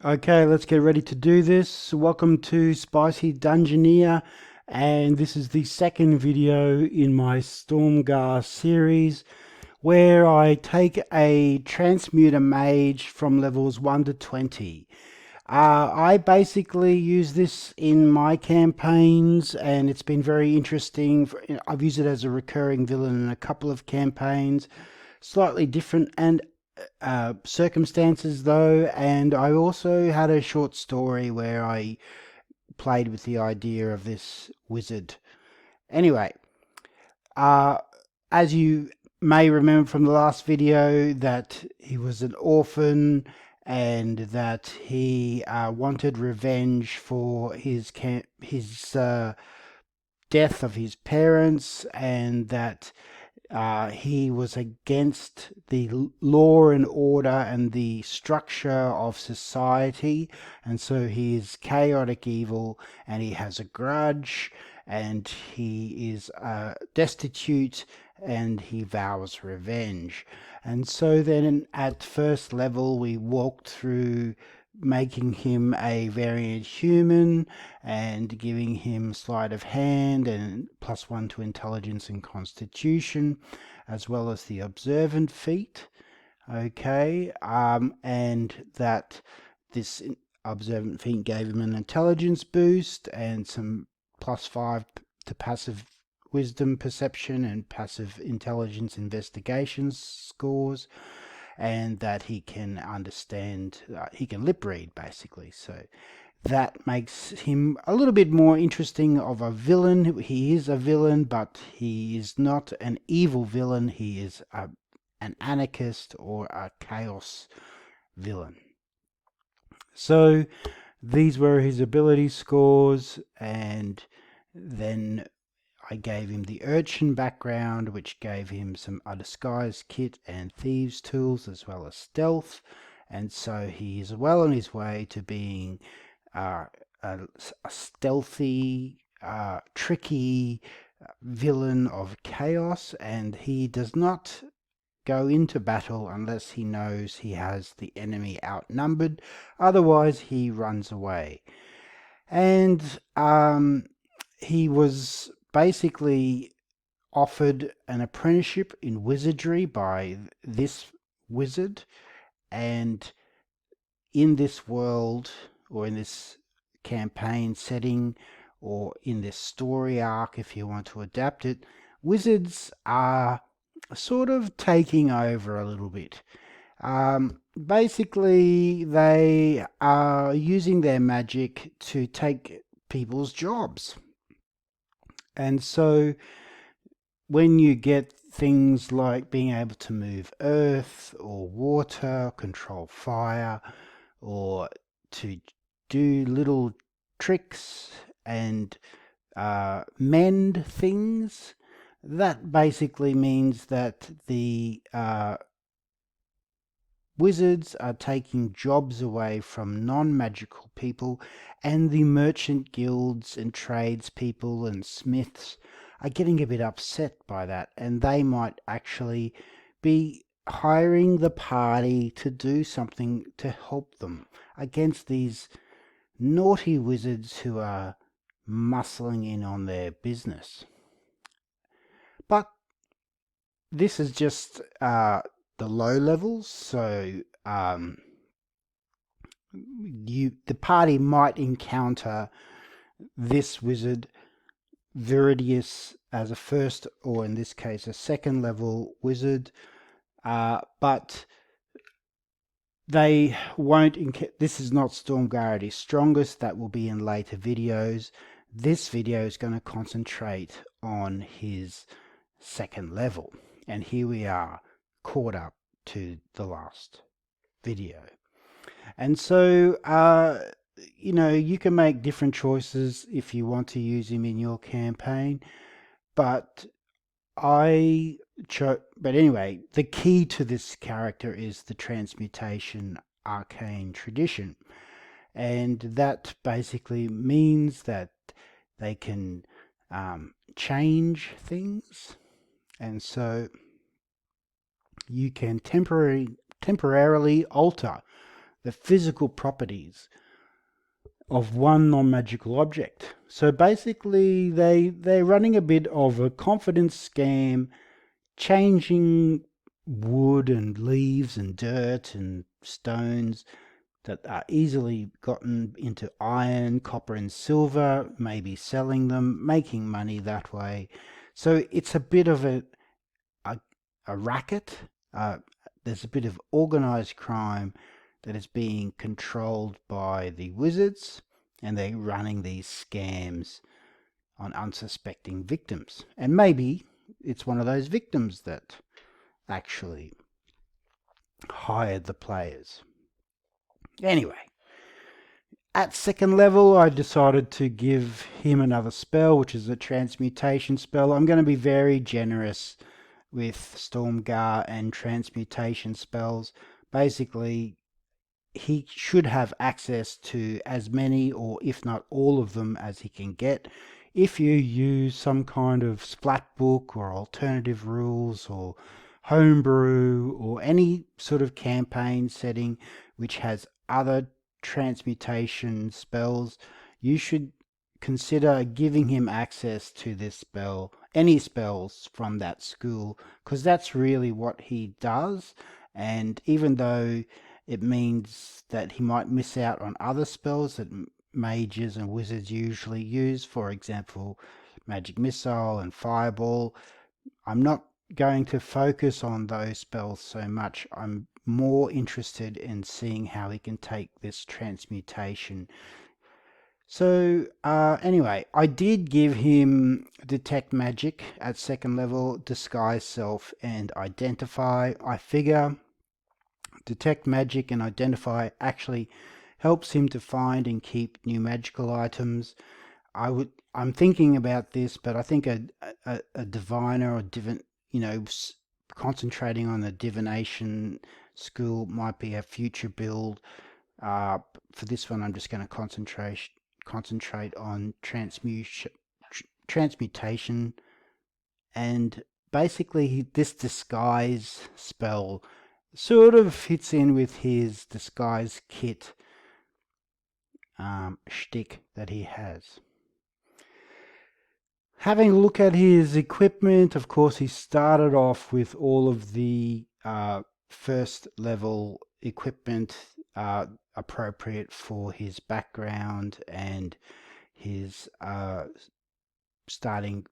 Okay, let's get ready to do this. Welcome to Spicy Dungeoneer, and this is the second video in my Stormgar series where I take a Transmuter Mage from levels 1 to 20. I basically use this in my campaigns and it's been very interesting. I've used it as a recurring villain in a couple of campaigns, slightly different and circumstances though, and I also had a short story where I played with the idea of this wizard. Anyway, uh, as you may remember from the last video, that he was an orphan and that he wanted revenge for his death of his parents, and that he was against the law and order and the structure of society, and so he is chaotic evil, and he has a grudge, and he is destitute, and he vows revenge. And so then at first level we walked through making him a variant human and giving him sleight of hand and +1 to intelligence and constitution, as well as the observant feat. Okay, and that this observant feat gave him an intelligence boost and some +5 to passive wisdom perception and passive intelligence investigations scores, and that he can understand, he can lip read basically. So that makes him a little bit more interesting of a villain. He is a villain, but he is not an evil villain. He is an anarchist or a chaos villain. So these were his ability scores, and then I gave him the urchin background, which gave him a disguise kit and thieves tools, as well as stealth. And so he is well on his way to being a stealthy, tricky villain of chaos, and he does not go into battle unless he knows he has the enemy outnumbered. Otherwise, he runs away. And he was basically offered an apprenticeship in wizardry by this wizard, and in this world, or in this campaign setting, or in this story arc, if you want to adapt it, wizards are sort of taking over a little bit. Basically, they are using their magic to take people's jobs. And so when you get things like being able to move earth or water, control fire, or to do little tricks and mend things, that basically means that the wizards are taking jobs away from non-magical people, and the merchant guilds and tradespeople and smiths are getting a bit upset by that, and they might actually be hiring the party to do something to help them against these naughty wizards who are muscling in on their business. But this is just the low levels, so the party might encounter this wizard Viridius as a first, or in this case a second level wizard, but they won't. This is not Stormgar at his strongest. That will be in later videos. This video is going to concentrate on his second level, and here we are, caught up to the last video. And so you can make different choices if you want to use him in your campaign, but anyway, the key to this character is the transmutation arcane tradition, and that basically means that they can change things, and so you can temporarily alter the physical properties of one non-magical object. So basically they're running a bit of a confidence scam, changing wood and leaves and dirt and stones that are easily gotten into iron, copper and silver, maybe selling them, making money that way. So it's a bit of a racket. There's a bit of organized crime that is being controlled by the wizards, and they're running these scams on unsuspecting victims. And maybe it's one of those victims that actually hired the players. Anyway, at second level, I decided to give him another spell, which is a transmutation spell. I'm going to be very generous with Stormgar and transmutation spells. Basically, he should have access to as many, or if not all of them, as he can get. If you use some kind of splat book or alternative rules or homebrew or any sort of campaign setting which has other transmutation spells, you should consider giving him access to this spell, any spells from that school, because that's really what he does. And even though it means that he might miss out on other spells that mages and wizards usually use, for example, Magic Missile and Fireball, I'm not going to focus on those spells so much. I'm more interested in seeing how he can take this transmutation. So anyway, I did give him Detect Magic at second level, Disguise Self and Identify. I figure Detect Magic and Identify actually helps him to find and keep new magical items. I'm thinking about this, but I think a diviner or concentrating on the divination school might be a future build. For this one, I'm just going to concentrate on transmutation, and basically this disguise spell sort of fits in with his disguise kit shtick that he has. Having a look at his equipment, of course, he started off with all of the first level equipment appropriate for his background and his starting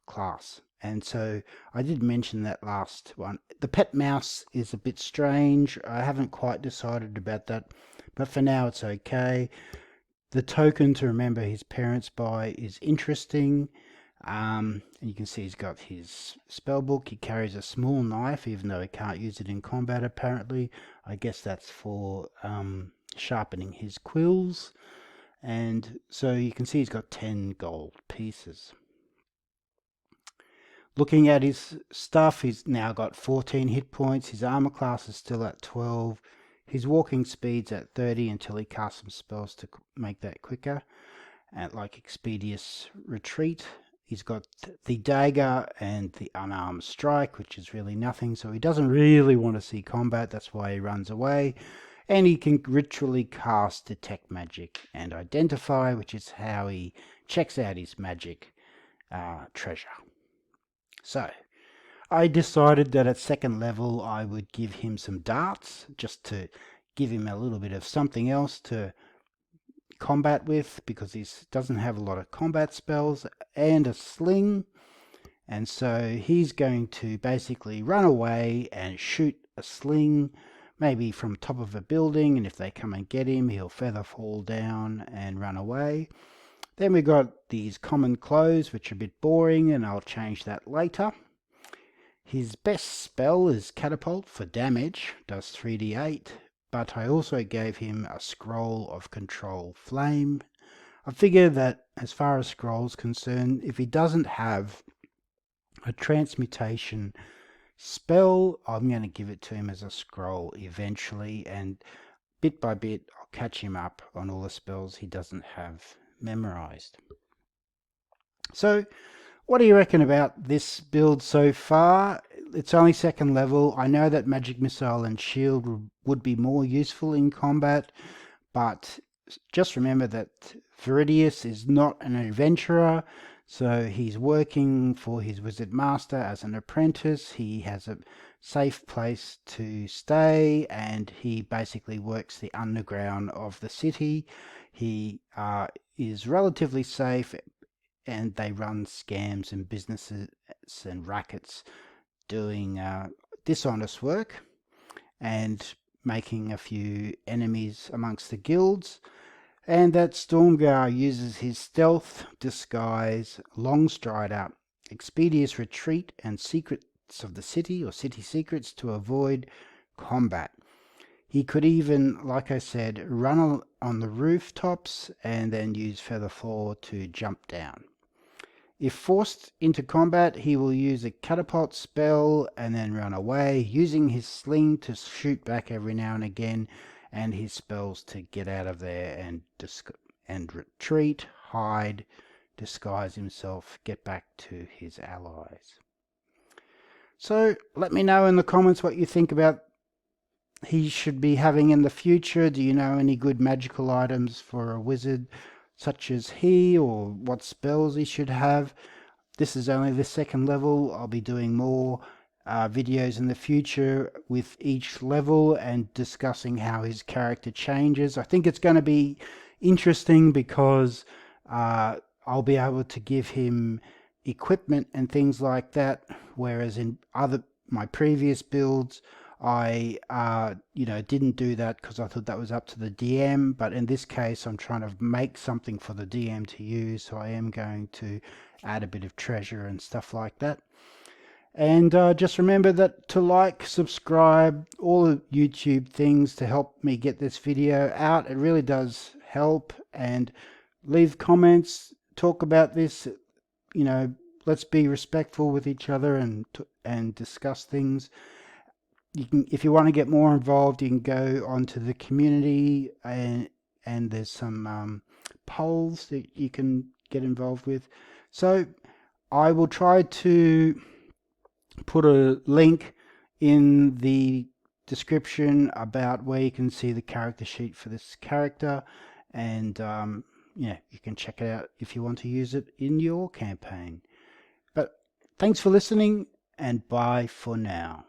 class. And so I did mention that last one. The pet mouse is a bit strange. I haven't quite decided about that, but for now it's okay. The token to remember his parents by is interesting. And you can see he's got his spell book. He carries a small knife, even though he can't use it in combat apparently. I guess that's for sharpening his quills. And so you can see he's got 10 gold pieces. Looking at his stuff, he's now got 14 hit points. His armor class is still at 12. His walking speed's at 30 until he casts some spells to make that quicker, like Expeditious Retreat. He's got the dagger and the unarmed strike, which is really nothing, so he doesn't really want to see combat. That's why he runs away. And he can ritually cast Detect Magic and Identify, which is how he checks out his magic treasure. So I decided that at second level I would give him some darts, just to give him a little bit of something else to combat with, because he doesn't have a lot of combat spells, and a sling. And so he's going to basically run away and shoot a sling, maybe from top of a building, and if they come and get him, he'll feather fall down and run away. Then we got these common clothes, which are a bit boring, and I'll change that later. His best spell is Catapult for damage, does 3d8, but I also gave him a Scroll of Control Flame. I figure that as far as Scroll's concerned, if he doesn't have a transmutation spell, I'm going to give it to him as a scroll eventually, and bit by bit I'll catch him up on all the spells he doesn't have memorized. So what do you reckon about this build so far? it's only second level. I know that magic missile and shield would be more useful in combat, but just remember that Viridius is not an adventurer, so he's working for his wizard master as an apprentice. He has a safe place to stay, and he basically works the underground of the city. He is relatively safe, and they run scams and businesses and rackets doing dishonest work and making a few enemies amongst the guilds. And that Stormgar uses his stealth, disguise, long strider, expeditious retreat, and secrets of the city or city secrets to avoid combat. He could even, like I said, run on the rooftops and then use Featherfall to jump down. If forced into combat, he will use a catapult spell and then run away, using his sling to shoot back every now and again, and his spells to get out of there and retreat, hide, disguise himself, get back to his allies. So let me know in the comments what you think about he should be having in the future. Do you know any good magical items for a wizard such as he, or what spells he should have? This is only the second level. I'll be doing more videos in the future with each level and discussing how his character changes. I think it's going to be interesting because I'll be able to give him equipment and things like that, whereas in my previous builds I didn't do that because I thought that was up to the DM, but in this case I'm trying to make something for the DM to use, so I am going to add a bit of treasure and stuff like that. And just remember that to like, subscribe, all the YouTube things to help me get this video out. It really does help. And leave comments, talk about this. Let's be respectful with each other and discuss things. If you want to get more involved, you can go onto the community and there's some polls that you can get involved with. So I will try to put a link in the description about where you can see the character sheet for this character, and you can check it out if you want to use it in your campaign. But thanks for listening, and bye for now.